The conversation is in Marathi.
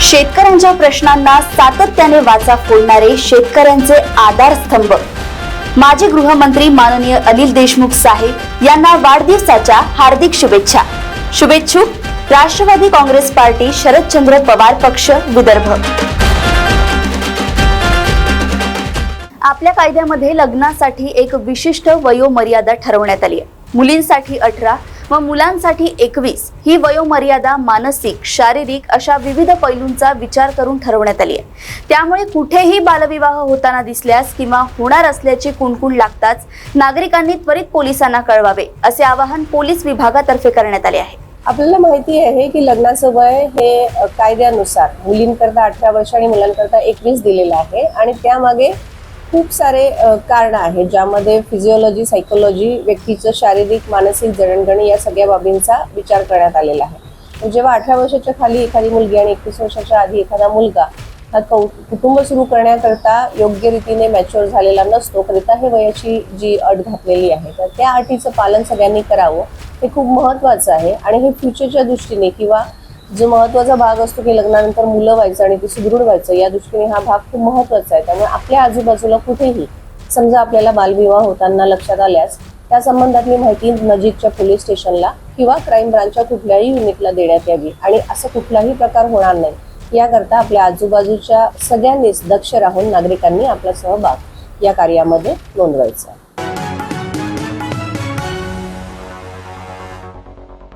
शेतकऱ्यांच्या प्रश्नांना सातत्याने वाचा फोडणारे शेतकऱ्यांचे आधारस्तंभ माजी गृहमंत्री माननीय अनिल देशमुख साहेब यांना वाढदिवसाच्या हार्दिक शुभेच्छा। शुभेच्छुक राष्ट्रवादी काँग्रेस पार्टी शरदचंद्र पवार पक्ष विदर्भ। आपल्या कायद्यामध्ये लग्नासाठी एक विशिष्ट वयोमर्यादा ठरवण्यात आली आहे। मुलींसाठी 18 व मुलांसाठी 21 ही वयोमर्यादा मानसिक, शारीरिक अशा विविध पैलूंचा विचार करून ठरवण्यात आली आहे। त्यामुळे कुठेही बालविवाह होताना दिसल्यास किंवा होणार असल्याची कुणकुण लागताच नागरिकांनी त्वरित पोलिसांना कळवावे असे आवाहन पोलीस विभागातर्फे करण्यात आले आहे। आपल्याला माहिती आहे की लग्नाचं वय हे कायद्यानुसार मुलींकरता 18 वर्ष आणि मुलांकरता 21 दिलेलं आहे आणि त्यामागे खूप सारे कारण आहेत, ज्यामध्ये फिजिओलॉजी, सायकोलॉजी, व्यक्तीचं शारीरिक, मानसिक जडणघडण या सगळ्या बाबींचा विचार करण्यात आलेला आहे। जेव्हा 18 वर्षाच्या खाली एखादी मुलगी आणि 21 वर्षाच्या आधी एखादा मुलगा हा कुटुंब सुरू करण्याकरता योग्य रीतीने मॅच्युअर झालेला नसतो, करिता हे वयाची जी अट घातलेली आहे तर त्या अटीचं पालन सगळ्यांनी करावं हे खूप महत्त्वाचं आहे। आणि हे फ्युचरच्या दृष्टीने किंवा जो महत्त्वाचा भाग असतो की लग्नानंतर मुलं व्हायचं आणि ते सुदृढ व्हायचं या दृष्टीने हा भाग खूप महत्त्वाचा आहे। त्यामुळे आपल्या आजूबाजूला कुठेही समजा आपल्याला बालविवाह होताना लक्षात आल्यास त्या संबंधातली माहिती नजीकच्या पोलीस स्टेशनला किंवा क्राईम ब्रांचच्या कुठल्याही युनिटला देण्यात यावी आणि असं कुठलाही प्रकार होणार नाही याकरता आपल्या आजूबाजूच्या सगळ्यांनीच दक्ष राहून नागरिकांनी आपला सहभाग या कार्यामध्ये नोंदवायचा।